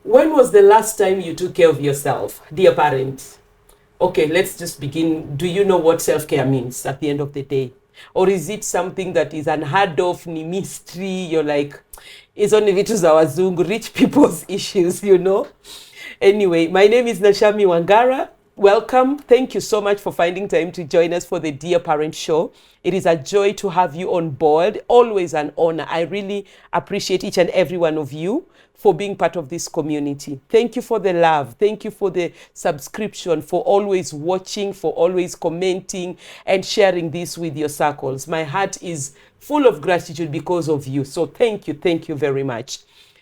When was the last time you took care of yourself, dear parent? Okay, let's just begin. Do you know what self-care means at the end of the day? Or is it something that is unheard of, ni mystery? You're like, it's only vitu za wazungu, rich people's issues, you know? Anyway, my name is Nashami Wangara. Welcome. Thank you so much for finding time to join us for the Dear Parent Show. It is a joy to have you on board. Always an honor. I really appreciate each and every one of you for being part of this community. Thank you for the love. Thank you for the subscription, for always watching, for always commenting and sharing this with your circles. My heart is full of gratitude because of you. So thank you very much.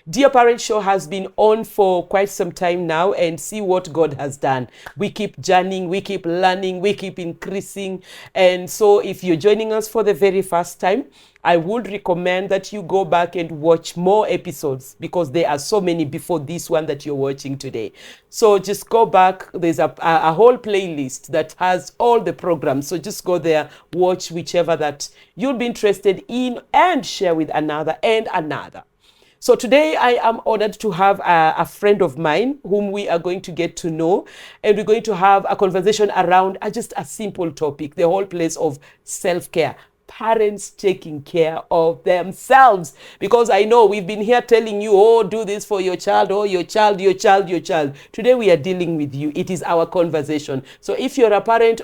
Dear Parent Show has been on for quite some time now, and see what God has done. We keep journeying, we keep learning, we keep increasing. And so if you're joining us for the very first time, I would recommend that you go back and watch more episodes, because there are so many before this one that you're watching today. So just go back. There's a whole playlist that has all the programs. So just go there, watch whichever that you'll be interested in, and share with another and another. So today I am honored to have a friend of mine whom we are going to get to know, and we're going to have a conversation around just a simple topic, the whole place of self-care. Parents taking care of themselves. Because I know we've been here telling you, oh, do this for your child, oh, your child. Today we are dealing with you. It is our conversation. So if you're a parent,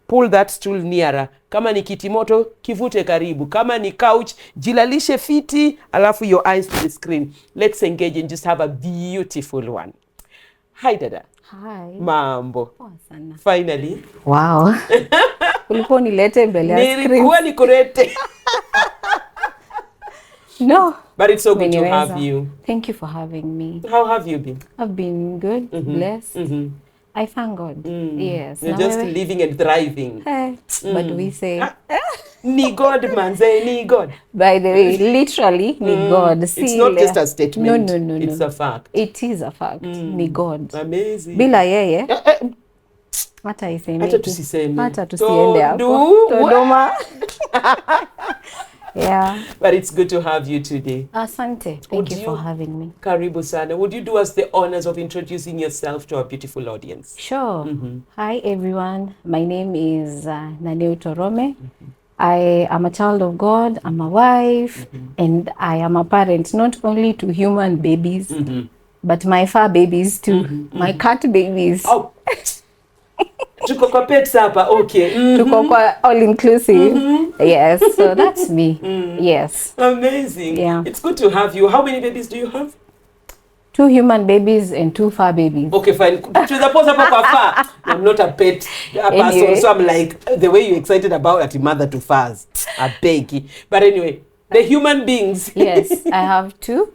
pull that stool nearer. Kama ni kitimoto, kivute karibu. Kama ni couch, jilalishe fiti, alafu your eyes to the screen. Let's engage and just have a beautiful one. Hi, Dada. Hi. Mambo. Poa sana. Finally. Wow. Ulikuwa nilete mbele ya screen. Nilikuwa nikurete. No. But it's so good to have you. Thank you for having me. How have you been? I've been good, blessed. I thank God. Yes. You're just living and thriving. But we say... Ni God, manze, ni God. By the way, literally, ni God. See, it's not just a statement. No. It's a fact. It is a fact. Ni God. Amazing. Bila yeye. Hata iseme. Hata tusiseme. Hata tusiende hapo. Dodoma. Yeah. But it's good to have you today. Asante. Thank you for having me. Karibu sana. Would you do us the honors of introducing yourself to our beautiful audience? Sure. Hi, everyone. My name is Naneu. I am a child of God. I'm a wife. And I am a parent, not only to human babies, but my fur babies too. My cat babies. Oh. Tuko kwa pets hapa, okay. Tuko kwa all inclusive. Yes, so that's me. Yes. Amazing. Yeah. It's good to have you. How many babies do you have? 2 human babies and 2 fur babies. Okay, fine. I'm not a pet person, so I'm like, the way you're excited about it, mother to furs. I beg you. But anyway, the human beings. Yes, I have 2.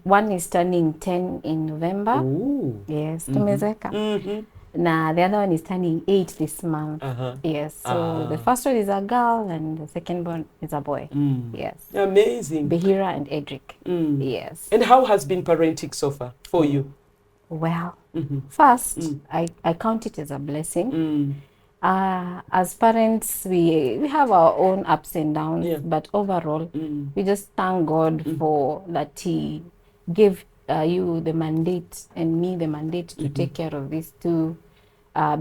One is turning 10 in November. Ooh. Yes, tumezeka. Nah, the other one is turning 8 this month. Yes, so the first one is a girl and the second one is a boy. Yes. Amazing. Behira and Edric. Yes. And how has been parenting so far for you? Well, first, I count it as a blessing. As parents, we have our own ups and downs, but overall, we just thank God for that He gave you the mandate and me the mandate to take care of these 2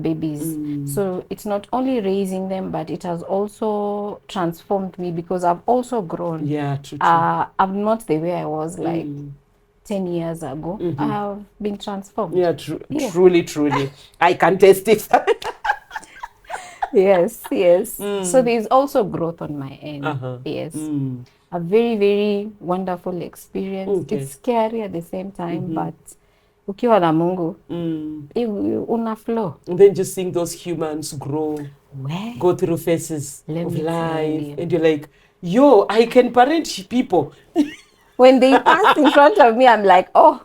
babies. So it's not only raising them, but it has also transformed me, because I've also grown. Yeah, true. I'm not the way I was like 10 years ago. I have been transformed. Yeah, truly. I can testify. Yes. So there's also growth on my end. Yes. A very, very wonderful experience. Okay. It's scary at the same time, but ukiwa na Mungu, una flow. And then just seeing those humans grow, go through phases of life, and you're like, yo, I can parent people. When they pass in front of me, I'm like, oh,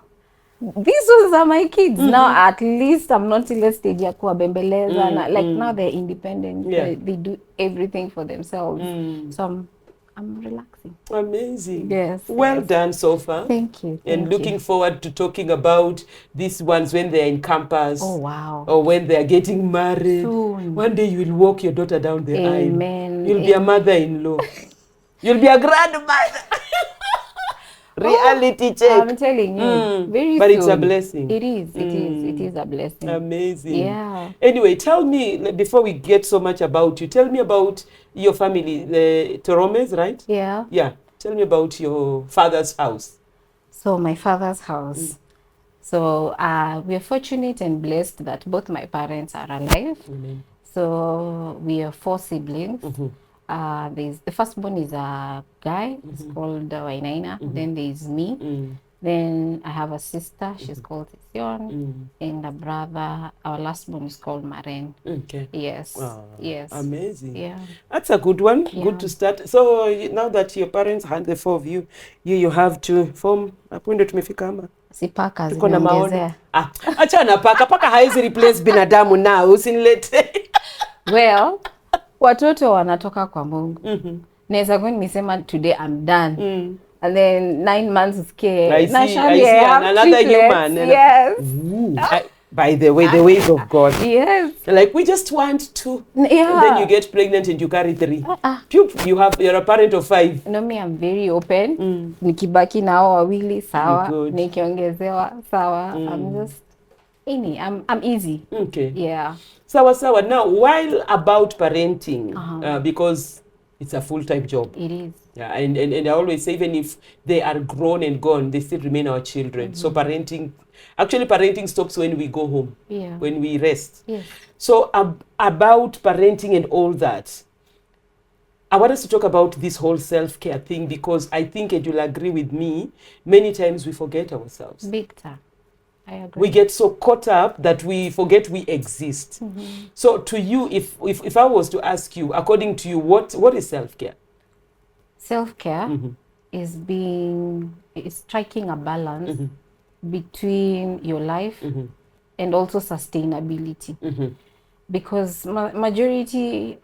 these ones are my kids. Now at least I'm not in a stage ya kuwabembeleza. Like now they're independent. Yeah. They do everything for themselves. So I'm relaxing. Amazing. Yes. Well done so far. Thank you. And looking forward to talking about these ones when they're in campus. Oh, wow. Or when they're getting married. Soon. One day you will walk your daughter down the aisle. Amen. You'll be a mother-in-law. You'll be a grandmother. Reality check. I'm telling you, very but soon. It's a blessing. It is. It is a blessing. Amazing. Yeah. Anyway, tell me, before we get so much about you, tell me about your family, the Toromes, right? Yeah. Yeah. Tell me about your father's house. So my father's house. So we are fortunate and blessed that both my parents are alive. Amen. So we are 4 siblings. The firstborn is a guy. He's called Wainaina. Then there's me. Then I have a sister. She's called Sion. And a brother. Our lastborn is called Maren. Okay. Yes. Wow. Yes. Amazing. Yeah. That's a good one. Yeah. Good to start. So now that your parents had the 4 of you, you have to form hapo ndio tumefika ama. Si paka Tuko na maono. zimeongezea. Acha na paka haizi replace binadamu now, usinilete. Well, watoto wanatoka kwa Mungu. Naweza kuwa nimesema today I'm done. And then 9 months usikie. I see another human. Yes. By the way, the ways of God. Yes. Like we just want to. Yeah. And then you get pregnant and you carry 3. You're a parent of 5. No, me, I'm very open. Nikibaki nao wawili sawa. Nikiongezewa sawa. I'm just I'm easy. Okay. Yeah. Sawa. Now, while about parenting, because it's a full-time job. It is. Yeah, and I always say, even if they are grown and gone, they still remain our children. So parenting stops when we go home. Yeah. When we rest. Yes. So about parenting and all that, I want us to talk about this whole self-care thing, because I think, and you'll agree with me, many times we forget ourselves. Big time. I agree. We get so caught up that we forget we exist. So to you, if I was to ask you, according to you, what is self-care? Self-care is striking a balance between your life and also sustainability. Because majority,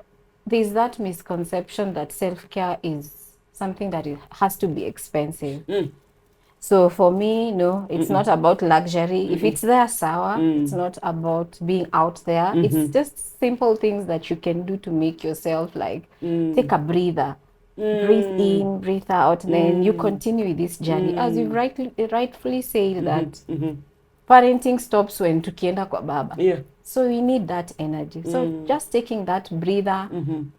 there's that misconception that self-care is something that has to be expensive. So for me, no, it's not about luxury. If it's there, sour, it's not about being out there. It's just simple things that you can do to make yourself like take a breather. Breathe in, breathe out, then you continue with this journey. As you rightfully say that parenting stops when tukienda kwa baba. Yeah. So we need that energy. So just taking that breather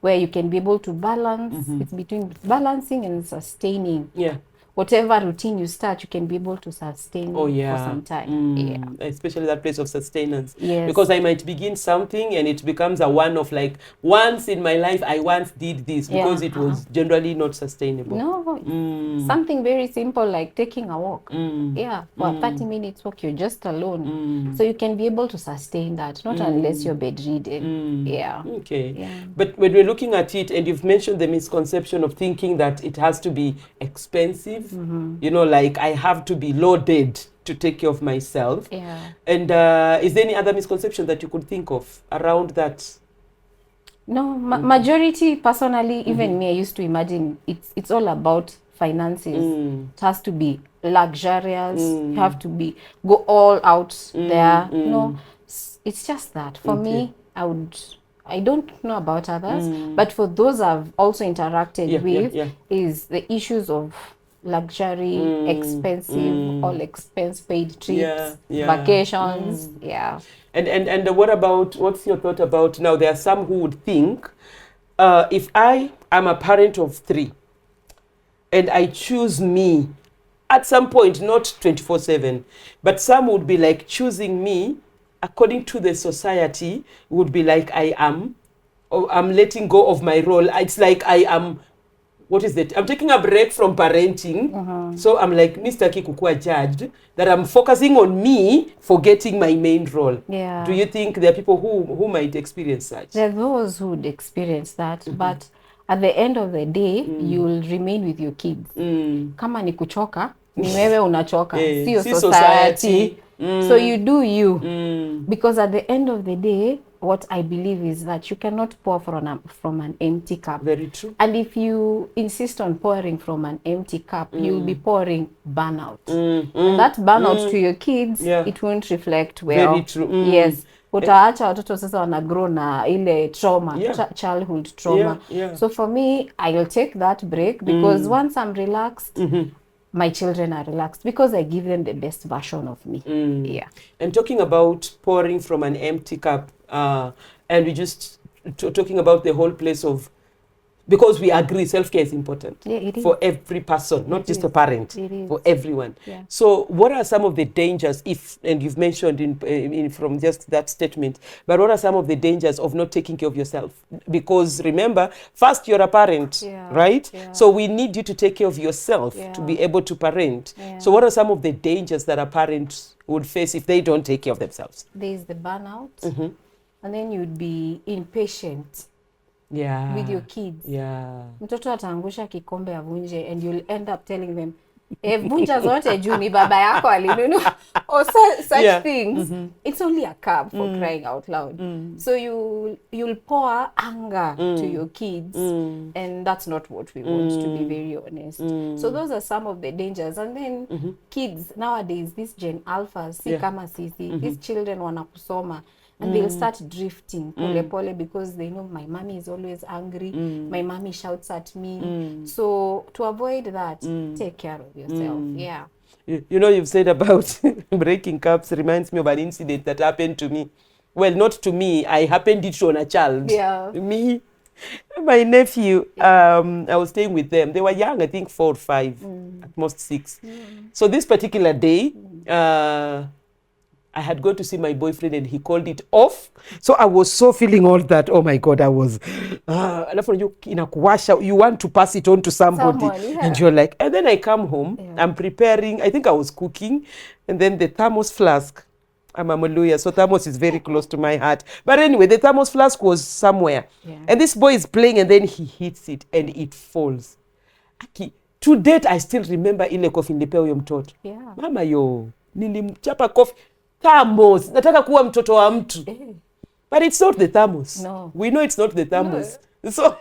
where you can be able to balance. It's between balancing and sustaining. Yeah. Whatever routine you start, you can be able to sustain for some time. Especially that place of sustenance. Yes. Because I might begin something and it becomes a one of like, once in my life I once did this, because it was generally not sustainable. No, something very simple like taking a walk. For a 30 minutes walk, you're just alone. So you can be able to sustain that, not unless you're bedridden. Okay. Yeah. But when we're looking at it, and you've mentioned the misconception of thinking that it has to be expensive, you know, like I have to be loaded to take care of myself. Yeah. And is there any other misconception that you could think of around that? No, majority, personally, even me, I used to imagine it's all about finances. It has to be luxurious. You have to go all out there. No, it's just that. For me, I don't know about others, but for those I've also interacted with, is the issues of luxury, expensive, all expense paid trips, vacations. And what's your thought about, now there are some who would think, if I am a parent of 3 and I choose me at some point, not 24/7, but some would be like choosing me according to the society, would be like I'm letting go of my role. It's like I am, what is it? I'm taking a break from parenting. So I'm like, Mr. Kikukua judged, that I'm focusing on me, forgetting my main role. Yeah. Do you think there are people who might experience such? There are those who would experience that, but at the end of the day, you will remain with your kids. Kama ni kuchoka, ni wewe unachoka, sio si society. So you do you. Because at the end of the day, what I believe is that you cannot pour from an empty cup. Very true. And if you insist on pouring from an empty cup, you'll be pouring burnout. And that burnout to your kids, it won't reflect well. Very true. Yes. Utaacha watoto sasa wana grow na ile trauma, childhood trauma. So for me, I'll take that break because once I'm relaxed, my children are relaxed because I give them the best version of me. Yeah. And talking about pouring from an empty cup, and we just talking about the whole place of, because we agree self-care is important for every person, not just a parent, for everyone. So what are some of the dangers, if, and you've mentioned in from just that statement, but what are some of the dangers of not taking care of yourself? Because remember, first you're a parent, right? So we need you to take care of yourself to be able to parent. So what are some of the dangers that a parent would face if they don't take care of themselves? There's the burnout, and then you'd be impatient. With your kids. Mtoto ataangusha kikombe avunje and you'll end up telling them, vunja zote juu ni baba yako alinunua, or such things. It's only a cup, for crying out loud. So you'll pour anger to your kids, and that's not what we want, to be very honest. So those are some of the dangers. And then kids nowadays, this Gen Alphas, si kama sisi, these children wanakusoma. And they'll start drifting pole because they know my mommy is always angry, my mommy shouts at me. So to avoid that, take care of yourself. You know, you've said about breaking cups, reminds me of an incident that happened to me. Well, not to me, I happened it on a child. Me, my nephew, I was staying with them. They were young, I think 4 or 5, at most 6. So this particular day, I had gone to see my boyfriend and he called it off. So I was so feeling all that. Oh my God, I was, you want to pass it on to somebody. And you're like, and then I come home, I'm preparing, I think I was cooking. And then the thermos flask, I'm a Moluya, so thermos is very close to my heart. But anyway, the thermos flask was somewhere. And this boy is playing and then he hits it and it falls. To date, I still remember ile kofi nilipea huyo mtoto. Mama yo, nilimchapa kofi. Thermos, nataka kuwa mtoto wa mtu. But it's not the thermos. No. We know it's not the thermos. No. So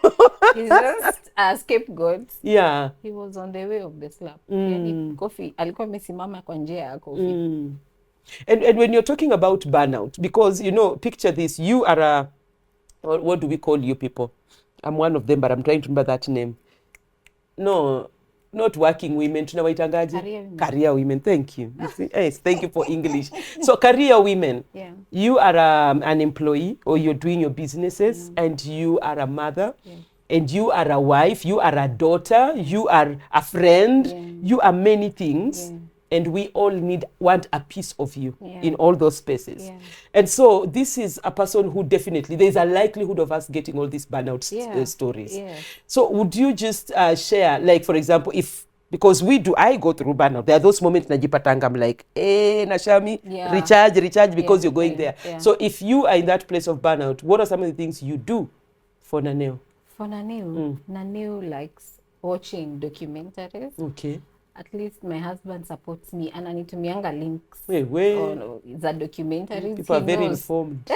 he's just a scapegoat. He was on the way of the slap. Coffee, alikuwa amesimama kwa njia ya coffee. And when you're talking about burnout, because you know, picture this, you are a, what do we call you people? I'm one of them, but I'm trying to remember that name. No, not working women, tunawaitangaje? Career women. Thank you. Yes, thank you for English. So career women, you are an employee, or you're doing your businesses, and you are a mother, and you are a wife, you are a daughter, you are a friend, you are many things. And we all want a piece of you in all those spaces. And so this is a person who definitely, there's a likelihood of us getting all these burnout stories. So would you just share, like, for example, if, because I go through burnout. There are those moments najipatanga, I'm like, Nashami, recharge, because you're going there. So if you are in that place of burnout, what are some of the things you do for Naneu? For Naneu, Naneu likes watching documentaries. Okay. At least my husband supports me and anitumianga links on the documentaries. People are very informed.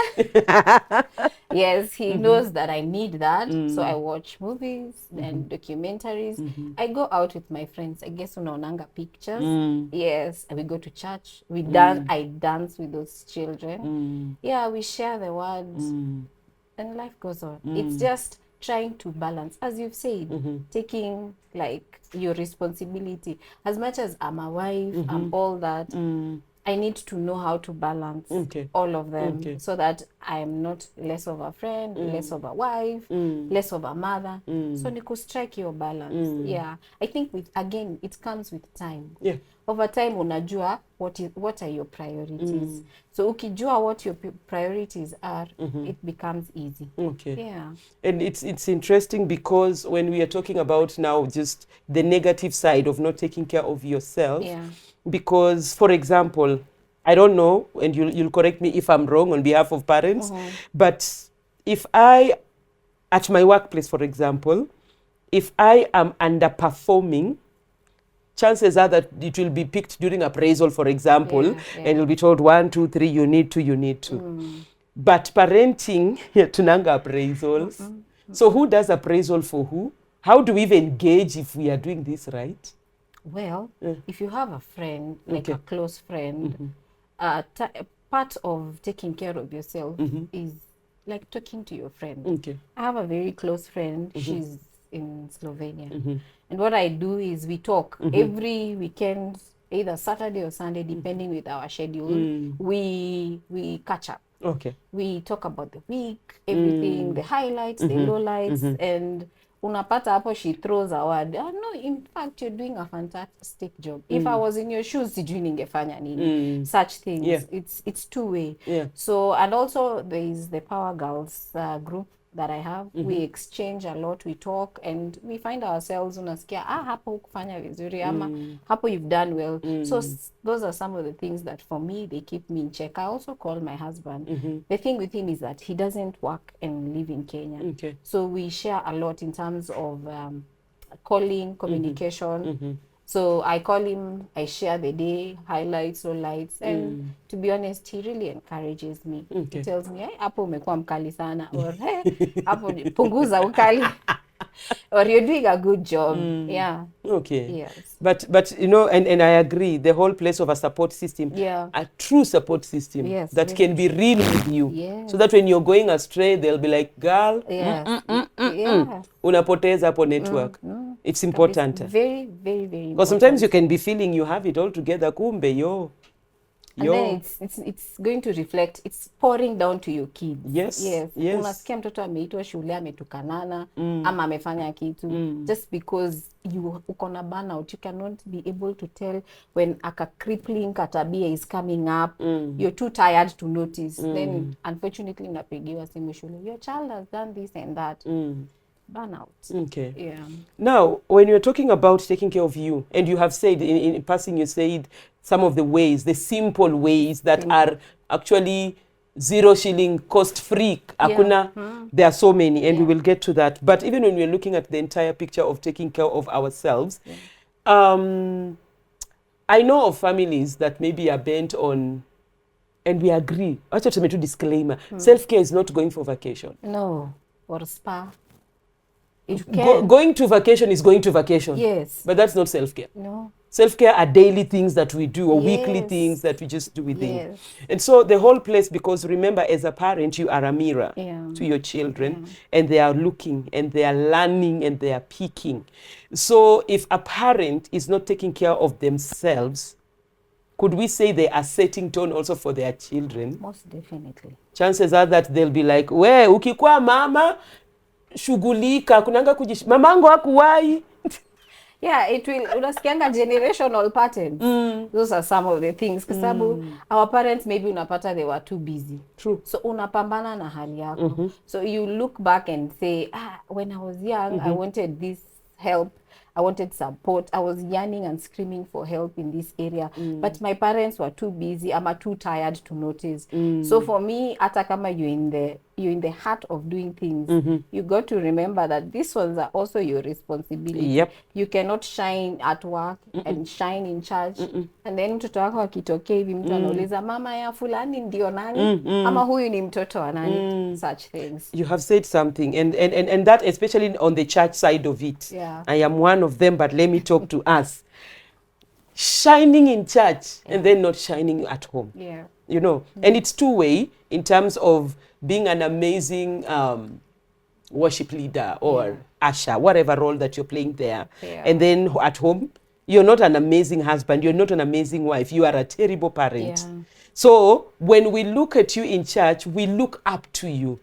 Yes, he knows that I need that. So I watch movies and documentaries. I go out with my friends. I guess unaonanga pictures. Yes, we go to church. We dance. I dance with those children. We share the words. And life goes on. It's just trying to balance, as you've said, taking like your responsibility. As much as I'm a wife, I'm all that, I need to know how to balance all of them so that I'm not less of a friend, less of a wife, less of a mother. So you could strike your balance. I think again, it comes with time. Over time, unajua what are your priorities. So ukijua what your priorities are, it becomes easy. And it's interesting because when we are talking about now just the negative side of not taking care of yourself, because, for example, I don't know, and you'll correct me if I'm wrong on behalf of parents, but if at my workplace, for example, if I am underperforming, chances are that it will be picked during appraisal, for example, and you'll be told 1, 2, 3, you need to. But parenting, tunanga appraisals. So who does appraisal for who? How do we even gauge if we are doing this right? Well, if you have a friend, like a close friend, part of taking care of yourself is like talking to your friend. I have a very close friend. She's in Slovenia. And what I do is we talk every weekend, either Saturday or Sunday, depending with our schedule. We catch up. We talk about the week, everything, the highlights, the lowlights, and unapata hapo she throws a word. No, in fact, you're doing a fantastic job. If I was in your shoes, sijui ningefanya nini. Such things. It's two-way. So, and also there is the Power Girls group that I have. We exchange a lot, we talk, and we find ourselves unasikia, hapo hukufanya vizuri, ama hapo you've done well. So those are some of the things that for me, they keep me in check. I also call my husband. The thing with him is that he doesn't work and live in Kenya. So we share a lot in terms of calling, communication. So I call him, I share the day, highlights, lowlights, and to be honest, he really encourages me. He tells me, hey, hapo umekuwa mkali sana, or hey, hapo punguza ukali, or you're doing a good job. Yes. But you know, and I agree, the whole place of a support system, a true support system that can be real with you, so that when you're going astray, they'll be like, girl, unapoteza hapo network. It's important. It's very, very, very important. Because sometimes you can be feeling you have it all together, kumbe yo. And then it's going to reflect, it's pouring down to your kids. Yes. Unasikia mtoto ameitwa shule ametukanana ama amefanya kitu just because you uko na burnout, you cannot be able to tell when a crippling katabia is coming up. You're too tired to notice. Then unfortunately unapigiwa simu shule, your child has done this and that. Burnout. Now, when you're talking about taking care of you, and you have said in passing, you said some of the ways, the simple ways that are actually 0 shilling cost free. Akuna, there are so many, and we will get to that. But even when we're looking at the entire picture of taking care of ourselves, I know of families that maybe are bent on, and we agree, actually to disclaimer, self-care is not going for vacation. No, or spa. Going to vacation is going to vacation. Yes. But that's not self-care. No. Self-care are daily things that we do, or weekly things that we just do within. And so the whole place, because remember, as a parent, you are a mirror to your children, and they are looking, and they are learning, and they are picking. So if a parent is not taking care of themselves, could we say they are setting tone also for their children? Most definitely. Chances are that they'll be like, we, ukikuwa mama, shughulika, kunanga mamangu hakuwahi. It will, unasikianga generational patterns. Those are some of the things. Kwa sababu our parents maybe unapata they were too busy. True. So unapambana na hali yako. So you look back and say, when I was young, I wanted this help. I wanted support. I was yearning and screaming for help in this area. But my parents were too busy. I'm too tired to notice. So for me, hata kama you're in the heart of doing things, you got to remember that these ones are also your responsibility. You cannot shine at work and shine in church. And then mtoto wako akitokea hivi mtu anauliza mama ya fulani ndio nani? Ama huyu ni mtoto wa nani? Such things. You have said something, and that especially on the church side of it. I am one of them, but let me talk to us. Shining in church and then not shining at home. You know, and it's two-way in terms of being an amazing worship leader or usher, whatever role that you're playing there. And then at home, you're not an amazing husband, you're not an amazing wife, you are a terrible parent. So when we look at you in church, we look up to you.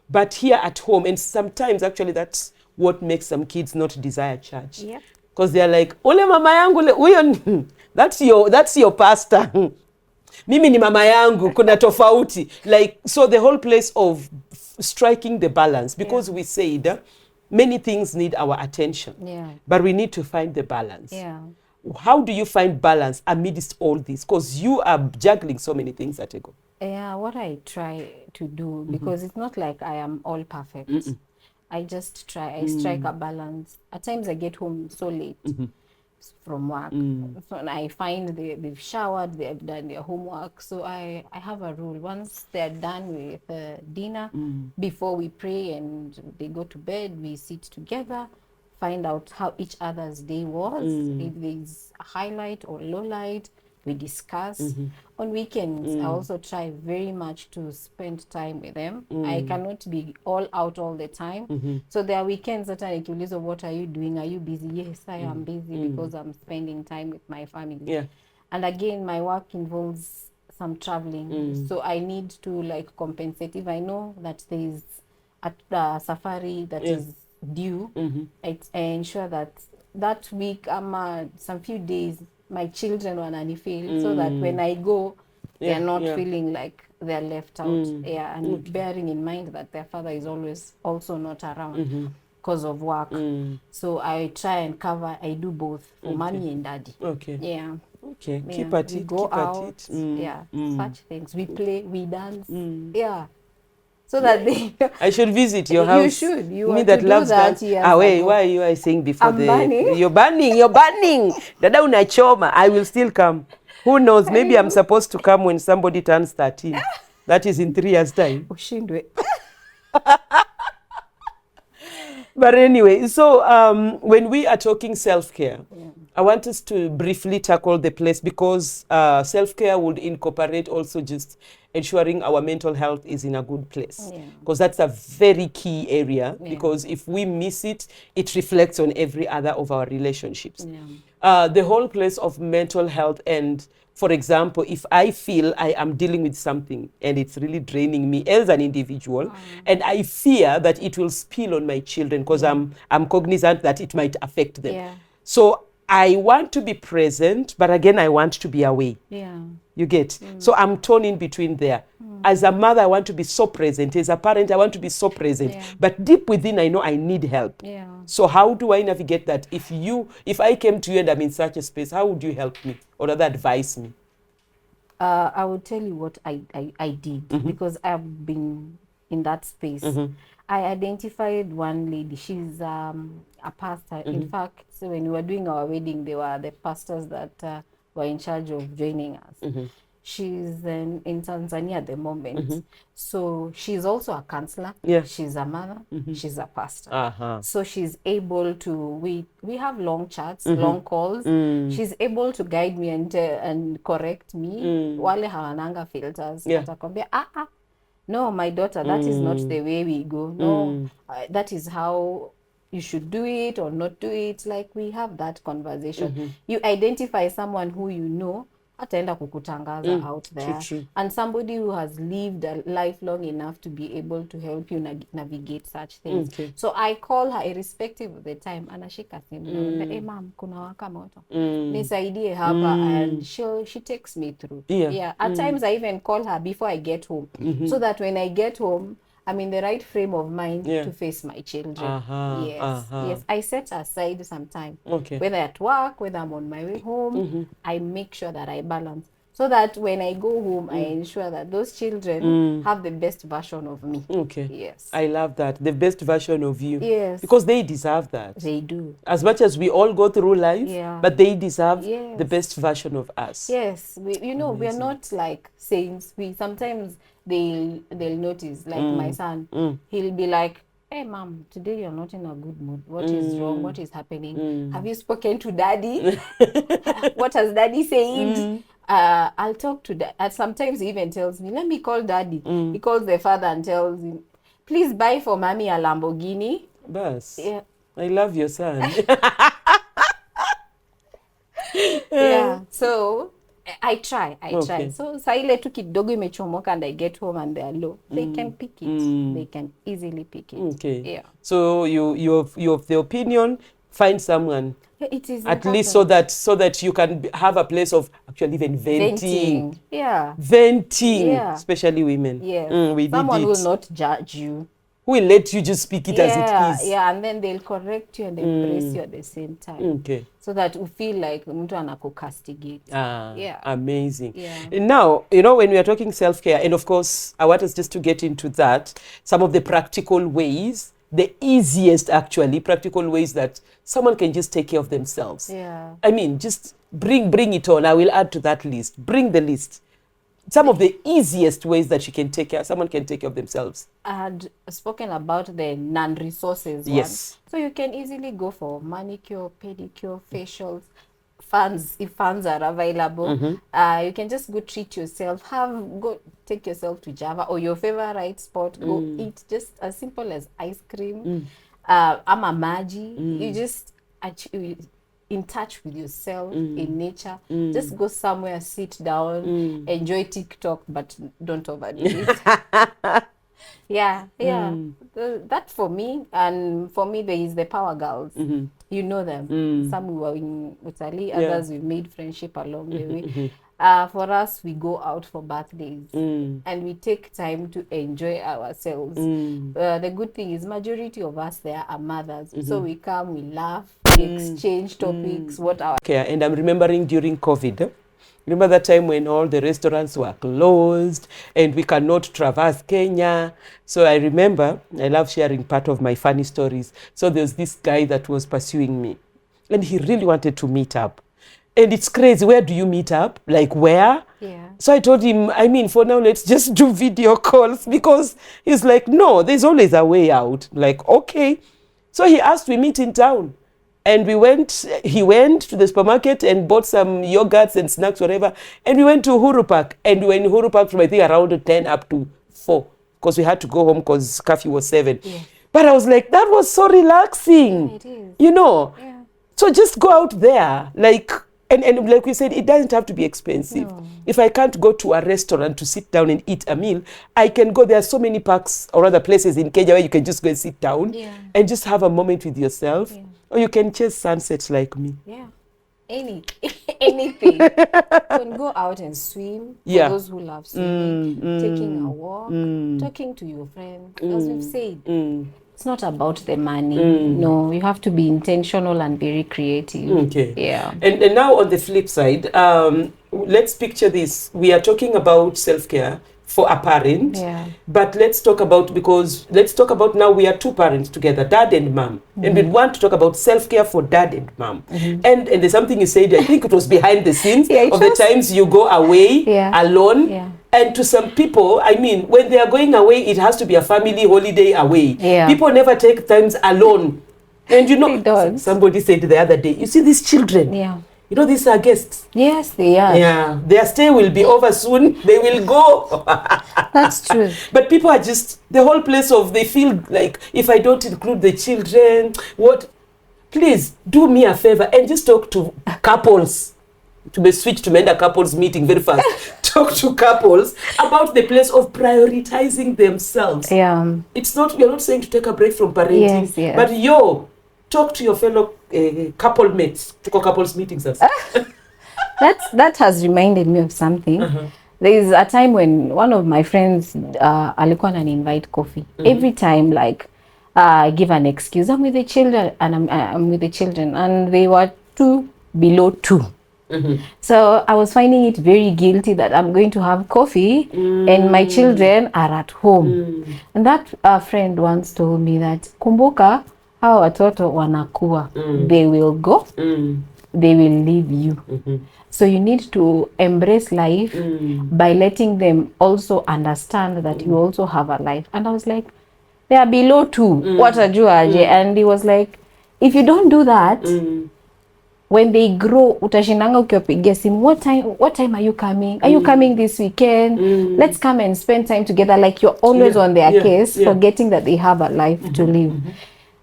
But here at home, and sometimes actually that's what makes some kids not desire church. Because they're like, ole mama yangu, that's your pastor. Mimi ni mama yangu, kuna tofauti. Like, so the whole place of striking the balance, because we said many things need our attention, but we need to find the balance. How do you find balance amidst all this? Because you are juggling so many things at a go. What I try to do, because it's not like I am all perfect. I just try, I strike a balance. At times I get home so late. from work. So I find they've showered, they've done their homework. So I have a rule. Once they're done with dinner, before we pray and they go to bed, we sit together, find out how each other's day was. If there's a highlight or low light, we discuss. On weekends, I also try very much to spend time with them. I cannot be all out all the time. So there are weekends that I kiulizo, what are you doing? Are you busy? Yes, I am busy because I'm spending time with my family. Yeah. And again, my work involves some traveling. So I need to like compensate. If I know that there is a safari that is due, I ensure that that week, some few days, my children wananifeel so that when I go, they're not feeling like they're left out. And bearing in mind that their father is always also not around because of work. So I try and cover, I do both for mommy and daddy. Okay. Yeah. Okay. Yeah. Keep at we it. go Keep out. at it. Yeah. Such things. We play, we dance. Yeah. So that they I should visit your house. You should. You Me are that to loves do that dance. years Wait, ago. why are you saying before I'm burning. You're burning. You're burning. Dada unachoma. I will still come. Who knows? Maybe I'm supposed to come when somebody turns 13. That is in 3 years' time. Ushindwe. But anyway, so when we are talking self-care, I want us to briefly tackle the place because self-care would incorporate also just ensuring our mental health is in a good place. Because that's a very key area because if we miss it, it reflects on every other of our relationships. The whole place of mental health and for example, if I feel I am dealing with something and it's really draining me as an individual, and I fear that it will spill on my children because I'm cognizant that it might affect them. So I want to be present, but again, I want to be away. You get? So I'm torn in between there. As a mother, I want to be so present. As a parent, I want to be so present. But deep within, I know I need help. So how do I navigate that? If I came to you and I'm in such a space, how would you help me or rather advise me? I will tell you what I did because I've been in that space. I identified one lady. She's a pastor. In fact, so when we were doing our wedding, they were the pastors that were in charge of joining us. She's in Tanzania at the moment. So she's also a counselor. She's a mother. She's a pastor. So she's able to, we have long chats, long calls. She's able to guide me and correct me. Wale hawananga filters. Atakwambia, no, my daughter, that is not the way we go. No, that is how you should do it or not do it. Like we have that conversation. You identify someone who you know, ataenda kukutangaza out there. True. And somebody who has lived a life long enough to be able to help you navigate such things. So I call her irrespective of the time. Anashika simu. Hey mom, kuna waka moto. Nisaidie hapa. And she takes me through. At times I even call her before I get home. So that when I get home, I'm in the right frame of mind to face my children. Yes. I set aside some time. Whether at work, whether I'm on my way home, I make sure that I balance. So that when I go home, I ensure that those children have the best version of me. Yes. I love that. The best version of you. Yes. Because they deserve that. They do. As much as we all go through life, but they deserve the best version of us. Yes. We are not like saints. We sometimes they'll notice, like my son, he'll be like, hey mom, today you're not in a good mood. What is wrong? What is happening? Have you spoken to daddy? What has daddy said? I'll talk to dad. Sometimes he even tells me, let me call daddy. He calls the father and tells him, please buy for mommy a Lamborghini. Bas. I love your son. So I try. So saa ile tu kidogo imechomoka and I get home and they are low, they can pick it. They can easily pick it. So you have the opinion, find someone. It is at important. least so that you can have a place of actually even venting. Venting. Especially women. We someone did it. will not judge you. Who will let you just speak it as it is. And then they'll correct you and embrace you at the same time. So that you feel like mtu anakukastigate. Amazing. And now, when we are talking self-care, and of course, I want us just to get into that, some of the practical ways the easiest, actually, practical ways that someone can just take care of themselves. Yeah. I mean, just bring it on. I will add to that list. Bring the list. Some of the easiest ways that someone can take care of themselves. I had spoken about the non-resources Yes. one. So you can easily go for manicure, pedicure, facials, funds, if funds are available. You can just go treat yourself. Go take yourself to Java or your favorite spot. Go eat just as simple as ice cream. Ama maji. You just in touch with yourself, in nature. Just go somewhere, sit down, enjoy TikTok, but don't overdo it. Yeah. That for me, and for me, there is the Power Girls. You know them. Some we were in Italy, others we made friendship along the way. For us, we go out for birthdays and we take time to enjoy ourselves. The good thing is majority of us there are mothers. So we come, we laugh, we exchange topics, Okay, and I'm remembering during COVID, remember that time when all the restaurants were closed and we cannot traverse Kenya? So I remember, I love sharing part of my funny stories. So there's this guy that was pursuing me and he really wanted to meet up. And it's crazy. Where do you meet up? Like where? Yeah. So I told him, I mean, for now, let's just do video calls, because he's like, no, there's always a way out. Like, okay. So he asked, we meet in town. And he went to the supermarket and bought some yogurts and snacks, whatever. And we went to Uhuru Park. And we were in Uhuru Park from, I think, around 10 up to 4. Because we had to go home because curfew was 7. Yeah. But I was like, that was so relaxing. Yeah, it is. You know? Yeah. So just go out there. Like, and like we said, it doesn't have to be expensive. No. If I can't go to a restaurant to sit down and eat a meal, I can go. There are so many parks or other places in Kenya where you can just go and sit down and just have a moment with yourself. Yeah. Or you can chase sunsets like me. Yeah. Anything. You can go out and swim. For those who love swimming, taking a walk, talking to your friends. As we've said, it's not about the money. No, you have to be intentional and very creative. Okay. Yeah. And now on the flip side, let's picture this. We are talking about self-care for a parent. Yeah. But let's talk about now we are two parents together, dad and mom. And we want to talk about self-care for dad and mom. And there's something you said, I think it was behind the scenes of the times you go away alone. Yeah. And to some people, I mean, when they are going away, it has to be a family holiday away. Yeah. People never take times alone. And you know, somebody said the other day, you see these children? Yeah. You know, these are guests. Yes, they are. Yeah. Their stay will be over soon. They will go. That's true. But people are just, the whole place they feel like, if I don't include the children, please do me a favor and just talk to couples. To be switched to a couples meeting very fast. Talk to couples about the place of prioritizing themselves. Yeah. It's not, you're not saying to take a break from parenting, yes. But talk to your fellow couple mates. To go couples meetings. That has reminded me of something. There is a time when one of my friends alikuwa invite coffee. Every time, like, I give an excuse. I'm with the children, and I'm with the children, and they were below 2. So I was finding it very guilty that I'm going to have coffee and my children are at home. And that friend once told me that, kumbuka, hao watoto wanakuwa. They will go, they will leave you. So you need to embrace life by letting them also understand that you also have a life. And I was like, they are below 2. What ajua aje? And he was like, if you don't do that, when they grow, utashindanga ukiwapigia simu, what time are you coming? Are you coming this weekend? Let's come and spend time together. Like, you're always on their case, forgetting that they have a life to live.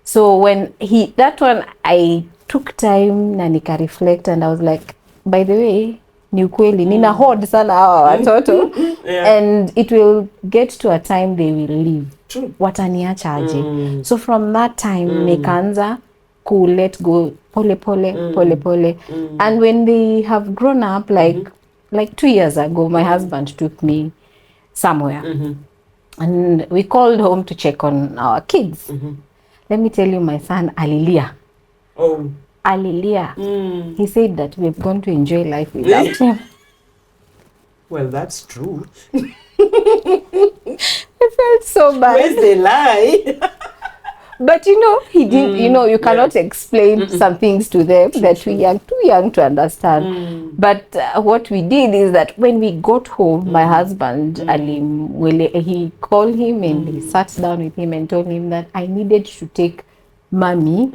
So when that one, I took time na nika reflect, and I was like, by the way, ni ukweli, nina hoard sana hawa watoto. And it will get to a time they will leave. True. Wataniacha aje. So from that time, nikaanza let go pole pole. And when they have grown up, like 2 years ago, my husband took me somewhere, and we called home to check on our kids. Let me tell you, my son alilia. Oh, alilia. He said that we've gone to enjoy life without him. Well, that's true. I felt so bad. Where's the lie? But he did. You cannot explain some things to them that we are too young to understand. But what we did is that when we got home, my husband he called him and he sat down with him and told him that I needed to take mommy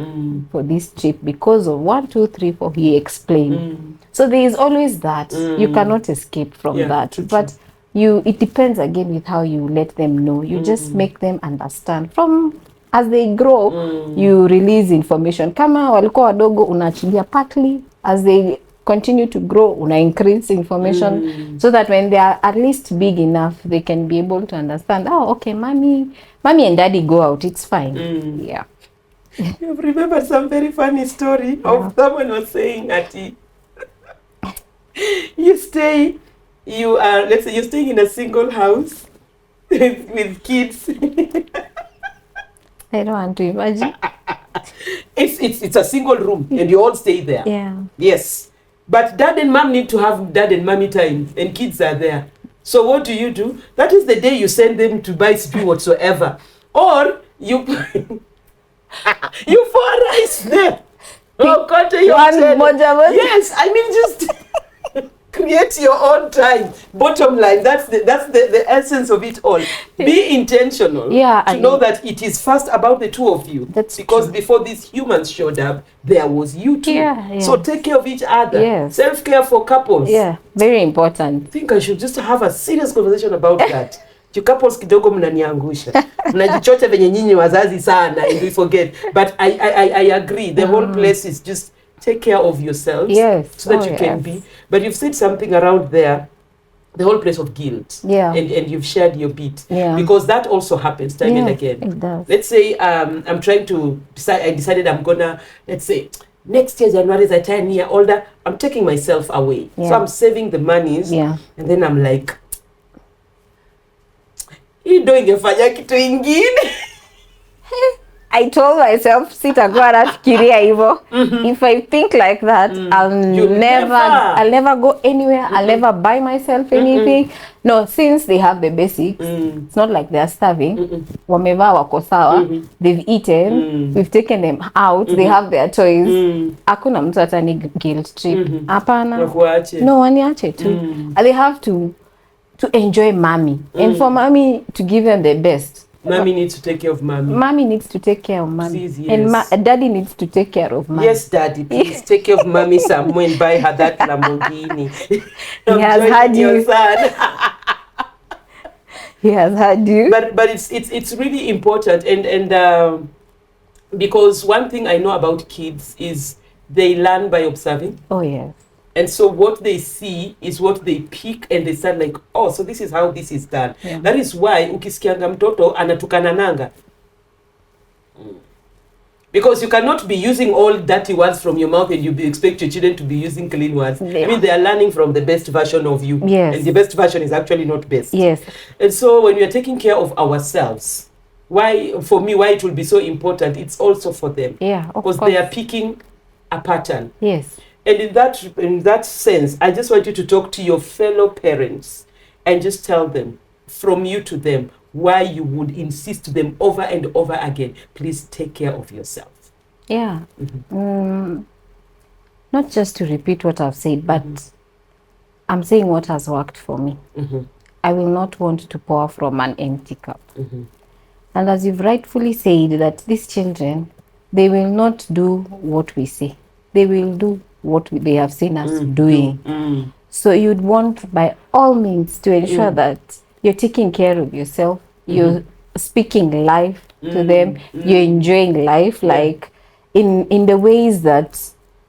for this trip because of 1, 2, 3, 4. He explained. So there is always that. You cannot escape from that. True. But it depends again with how you let them know. You just make them understand from. As they grow, you release information. Kama walikuwa wadogo unaachilia partly. As they continue to grow, una increase information so that when they are at least big enough, they can be able to understand. Oh, okay, mommy and daddy go out. It's fine. Yeah. You've remembered some very funny story of someone was saying that let's say you're staying in a single house with kids. I don't want to imagine. It's a single room and you all stay there. Yeah. Yes. But dad and mom need to have dad and mommy time and kids are there. So what do? That is the day you send them to buy stew whatsoever. Or you you pour rice there. Yes, I mean just create your own time. Bottom line, that's the essence of it all. Be intentional to know that it is first about the two of you. That's because true. before these humans showed up, there was you too. Yeah. So take care of each other. Yes. Self-care for couples. Yeah, very important. I think I should just have a serious conversation about that. You couples kidogo mnaniangusha. Mnajichocha venye nyinyi wazazi sana and we forget. But I agree. The whole place is just take care of yourselves so that you can be. But you've said something around there, the whole place of guilt. Yeah. And you've shared your bit. Yeah. Because that also happens time and again. It does. Let's say I'm trying to decide, I decided I'm gonna, let's say, next year January is a 10-year older, I'm taking myself away. Yeah. So I'm saving the monies. Yeah. And then I'm like, hii ndo ingefanya kitu ingine. I told myself, sitakuwa nafikiria hivyo. If I think like that, I'll never go anywhere. I'll never buy myself anything. No, since they have the basics, it's not like they're starving. Wamevaa wako sawa. They've eaten. We've taken them out. They have their toys. Hakuna mtu atani guilt trip. Hapana. No, waniache tu. And they have to enjoy mommy. And for mommy to give them the best. Mommy needs to take care of mommy. Mommy needs to take care of mommy. Please, yes. And daddy needs to take care of mommy. Yes, daddy, please take care of mommy somewhere and buy her that Lamborghini. He has had you. Son. He has had you. But it's really important and because one thing I know about kids is they learn by observing. Oh yes. And so what they see is what they pick and they start like, oh, so this is how this is done. Yeah. That is why ukisikianga mtoto anatukanananga. Because you cannot be using all dirty words from your mouth and you expect your children to be using clean words. Yeah. I mean, they are learning from the best version of you. Yes. And the best version is actually not best. Yes. And so when we are taking care of ourselves, why it will be so important, it's also for them. Yeah, of because course. they are picking a pattern. Yes. And in that sense, I just want you to talk to your fellow parents and just tell them, from you to them, why you would insist to them over and over again, please take care of yourself. Yeah. Not just to repeat what I've said, but I'm saying what has worked for me. I will not want to pour from an empty cup. And as you've rightfully said, that these children, they will not do what we say. They will do what they have seen us doing. So you'd want by all means to ensure that you're taking care of yourself, you're speaking life to them, you're enjoying life, like in the ways that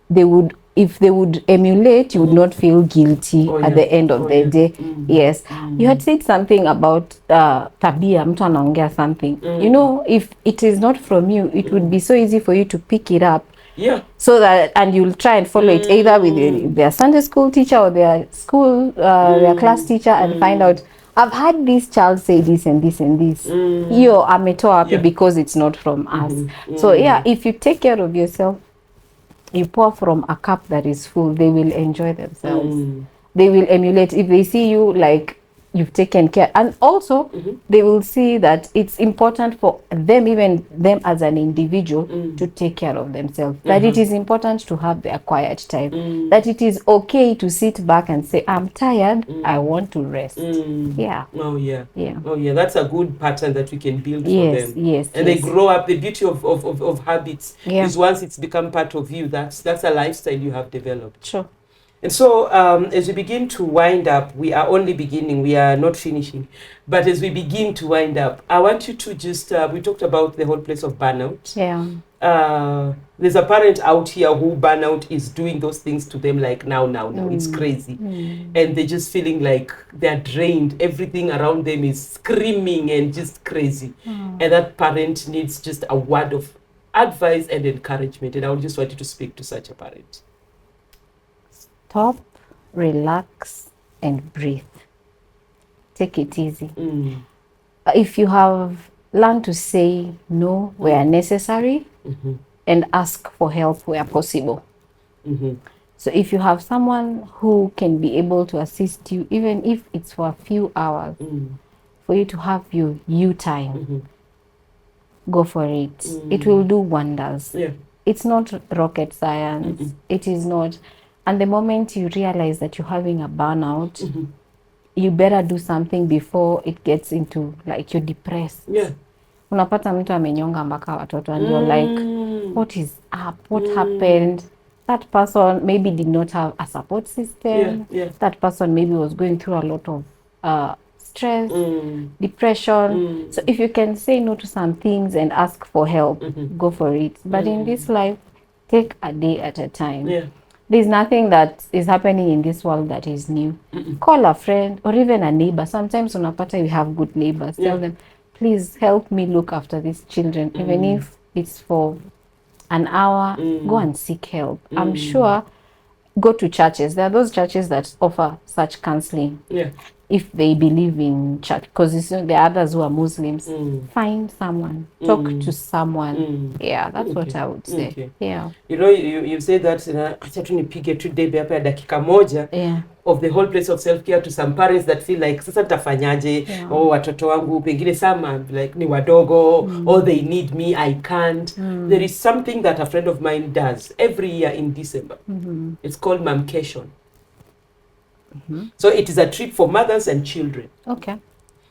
they would, if they would emulate, you would not feel guilty at the end of the day. Yes. You had said something about tabia, mtu anaongea something. You know, if it is not from you, it would be so easy for you to pick it up. Yeah. So that, and you'll try and follow it either with their Sunday school teacher or their school, their class teacher, and find out, I've had this child say this and this and this. Yo, ametoa wapi because it's not from us. So yeah, if you take care of yourself, you pour from a cup that is full, they will enjoy themselves. They will emulate. If they see you like you've taken care. And also, they will see that it's important for them, even them as an individual, to take care of themselves. That it is important to have their quiet time. That it is okay to sit back and say, I'm tired, I want to rest. Yeah. Oh, yeah. Yeah. Oh, yeah. That's a good pattern that we can build for Yes, them. yes, And yes. they grow up. The beauty of habits Yeah. is once it's become part of you, that's a lifestyle you have developed. Sure. And so as we begin to wind up, we are only beginning, we are not finishing. But as we begin to wind up, I want you to just, we talked about the whole place of burnout. Yeah. There's a parent out here who burnout is doing those things to them like now. It's crazy. And they're just feeling like they're drained. Everything around them is screaming and just crazy. And that parent needs just a word of advice and encouragement. And I would just want you to speak to such a parent. Stop, relax, and breathe. Take it easy. If you have learned to say no where necessary and ask for help where possible. So if you have someone who can be able to assist you, even if it's for a few hours, for you to have your you time, go for it. It will do wonders. Yeah. It's not rocket science. It is not. And the moment you realize that you're having a burnout, you better do something before it gets into like you're depressed. Yeah. Unapata mtu amenyonga mpaka watoto and you're like, what is up? What happened? That person maybe did not have a support system. That person maybe was going through a lot of stress, depression. So if you can say no to some things and ask for help, go for it. But in this life, take a day at a time. Yeah. There's nothing that is happening in this world that is new. Call a friend or even a neighbor. Sometimes unapata you have good neighbors. Tell them, please help me look after these children. Even if it's for an hour, go and seek help. I'm sure, go to churches. There are those churches that offer such counseling. Yeah. If they believe in church, because there are others who are Muslims. Find someone, talk to someone. Yeah, that's what I would say. Okay. Yeah. You know, you say that acha tu nipige tu debe hapa ya dakika moja of the whole place of self-care to some parents that feel like sasa tafanyaje, oh watoto wangu pengine some like ni wadogo, or they need me, I can't. There is something that a friend of mine does every year in December. It's called Mamcation. So it is a trip for mothers and children. Okay.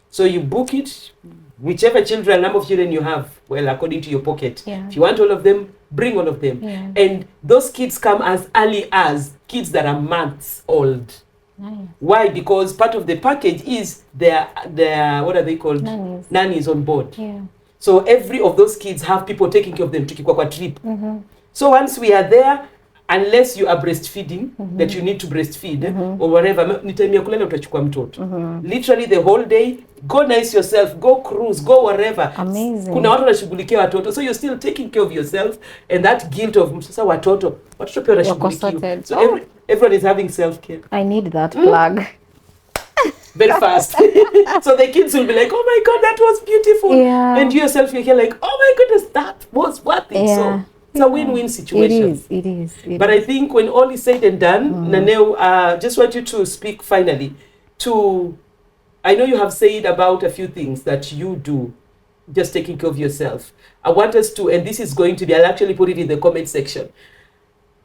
So you book it, whichever children, number of children you have, well, according to your pocket. Yeah. If you want all of them, bring all of them. Yeah. And those kids come as early as kids that are months old. Nice. Why? Because part of the package is their what are they called? Nannies. Nannies on board. Yeah. So every of those kids have people taking care of them, tukikwa kwa trip. So once we are there, unless you are breastfeeding, that you need to breastfeed or whatever, ni time ya kulala utachukua mtoto. Literally the whole day, go nice yourself, go cruise, go wherever. Amazing. Kuna watu wanashughulikia watoto, so you're still taking care of yourself, and that guilt of sasa watoto pia wanashughulikiwa. So everyone is having self-care. I need that plug. Very fast. So the kids will be like, oh my God, that was beautiful. Yeah. And you yourself, you're here like, oh my goodness, that was worth it. Yeah. So it's a win-win situation. It is. But I think when all is said and done, Naneu, just want you to speak finally to, I know you have said about a few things that you do, just taking care of yourself. I want us to, and this is going to be, I'll actually put it in the comment section.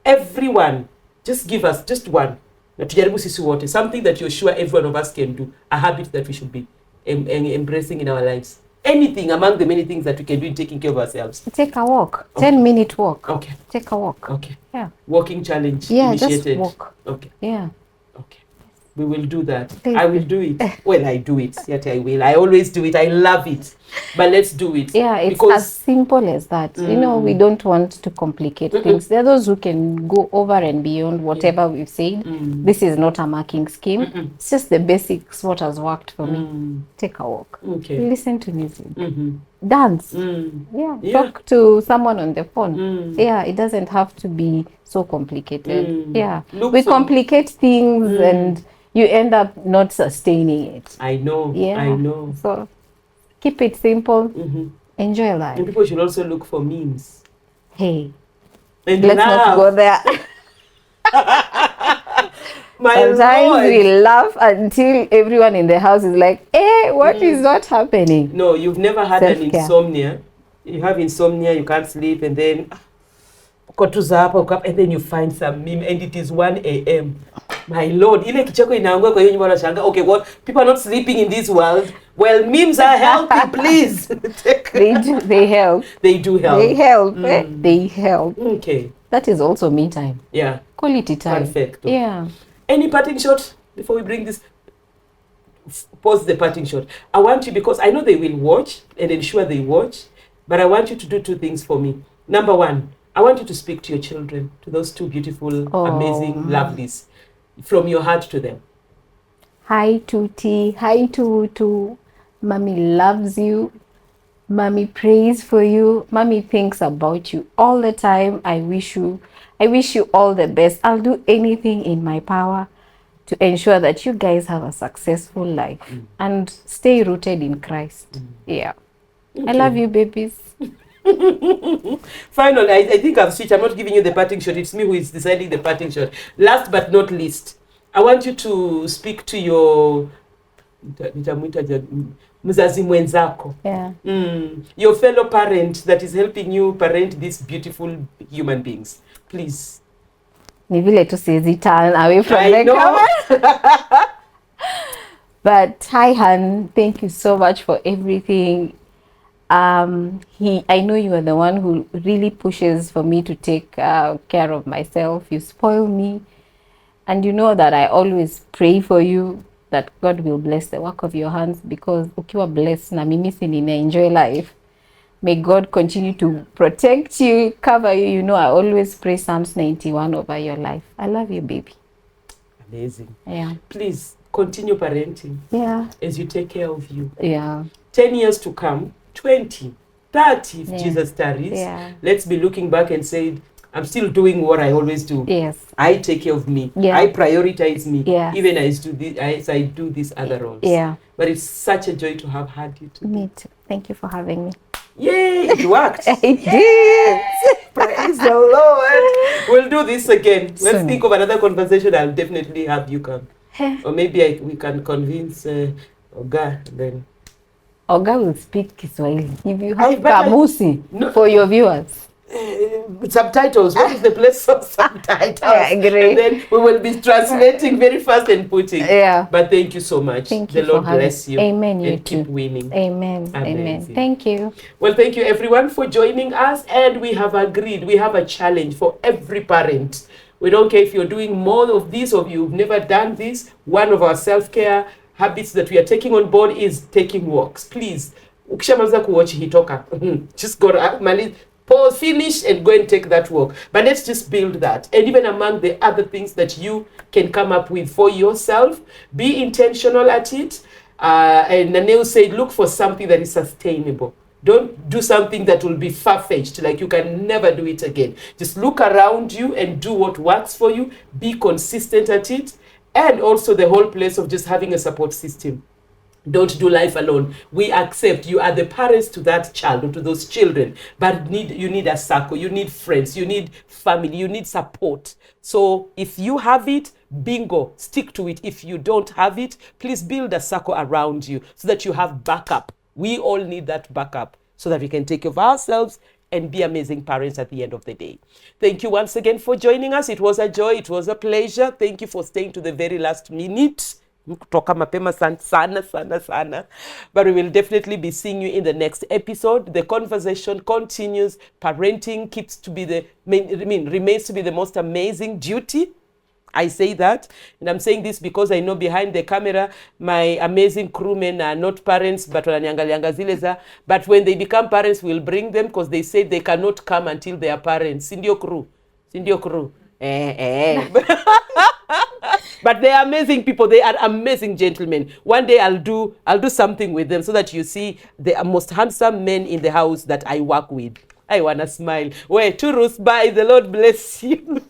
Everyone, just give us just one. Something that you're sure every one of us can do. A habit that we should be embracing in our lives. Anything among the many things that we can do in taking care of ourselves. Take a walk. Okay. 10-minute walk. Okay. Take a walk. Okay. Yeah. Walking challenge Yeah, initiated. just walk. Okay. Yeah. Okay. We will do that. Please. I will do it. Well, I do it. Yet I will. I always do it. I love it. But let's do it. Yeah, it's because as simple as that. You know, we don't want to complicate things. There are those who can go over and beyond whatever we've said. This is not a marking scheme. It's just the basics, what has worked for me. Take a walk. Okay. Listen to music. Dance. Yeah. Yeah. Talk to someone on the phone. Yeah, it doesn't have to be so complicated. Yeah. We complicate things and you end up not sustaining it. I know. Yeah. I know. So keep it simple. Enjoy life. And people should also look for memes. Hey, And let's not laugh. go there. My Sometimes Lord. we laugh until everyone in the house is like, what is not happening? No, you've never had an Self-care. insomnia. You have insomnia, you can't sleep, and then kotuza hapo, and then you find some meme, and it is 1 a.m. My Lord, ile kicheko inaanguka kwa hiyo nyumba unashangaa, okay, what? People are not sleeping in this world. Well, memes are helping, please. They help. They do help. They help. They help. Okay. That is also me time. Yeah. Quality time. Perfect. Yeah. Any parting shot before we bring this? Pause the parting shot. I want you, because I know they will watch and ensure they watch, but I want you to do 2 things for me. Number 1, I want you to speak to your children, to those 2 beautiful, amazing, lovelies, from your heart to them. Hi, Tuti. Hi, Tutu. Mommy loves you. Mommy prays for you. Mommy thinks about you all the time. I wish you all the best. I'll do anything in my power to ensure that you guys have a successful life and stay rooted in Christ. Yeah. Okay. I love you, babies. Finally, I think I've switched. I'm not giving you the parting shot. It's me who is deciding the parting shot. Last but not least, I want you to speak to your mzazi mwenzako. Yeah. Your fellow parent that is helping you parent these beautiful human beings. Please. Ni vile tu siwezi turn away from the camera. But hi, Han. Thank you so much for everything. I know you are the one who really pushes for me to take care of myself. You spoil me. And you know that I always pray for you, that God will bless the work of your hands, because ukiwa blessed na mimi si nina enjoy life. May God continue to protect you, cover you. You know, I always pray Psalms 91 over your life. I love you, baby. Amazing. Yeah. Please continue parenting. Yeah. As you take care of you. Yeah. 10 years to come, 20, 30, if Jesus tarries. Yeah. Let's be looking back and say, I'm still doing what I always do. Yes. I take care of me. Yeah. I prioritize me. Yes. Even as I do these other roles. Yeah. But it's such a joy to have had you today. Me too. Thank you for having me. Yay, it worked. It did. Praise the Lord. We'll do this again. Let's Soon. think of another conversation. I'll definitely have you come. Or maybe we can convince Oga then. Oga will speak Kiswahili. If you have but kamusi for your viewers. Subtitles. What is the place of subtitles? I agree. And then we will be translating very fast and putting. Yeah. But thank you so much. Thank the you Lord for having. bless you. Amen. You and too. keep winning. Amen. Amazing. Amen. Thank you. Well, thank you everyone for joining us. And we have agreed. We have a challenge for every parent. We don't care if you're doing more of this or you've never done this. One of our self-care habits that we are taking on board is taking walks. Please, ukishamaliza kuwatch Hitoka, just go to pause, finish, and go and take that walk. But let's just build that. And even among the other things that you can come up with for yourself, be intentional at it. And Naneu said, look for something that is sustainable. Don't do something that will be far-fetched, like you can never do it again. Just look around you and do what works for you. Be consistent at it. And also the whole place of just having a support system. Don't do life alone. We accept you are the parents to that child or to those children, but you need a circle, you need friends, you need family, you need support. So if you have it, bingo, stick to it. If you don't have it, please build a circle around you so that you have backup. We all need that backup so that we can take care of ourselves and be amazing parents at the end of the day. Thank you once again for joining us. It was a joy. It was a pleasure. Thank you for staying to the very last minute. Kutoka mapema sana. But we will definitely be seeing you in the next episode. The conversation continues. Parenting remains to be the most amazing duty. I say that, and I'm saying this because I know behind the camera, my amazing crewmen are not parents, but but when they become parents, we'll bring them because they say they cannot come until they are parents. Sindio crew. But they are amazing people. They are amazing gentlemen. One day I'll do something with them so that you see the most handsome men in the house that I work with. I want to smile. Wait, Turus, bye. The Lord bless you.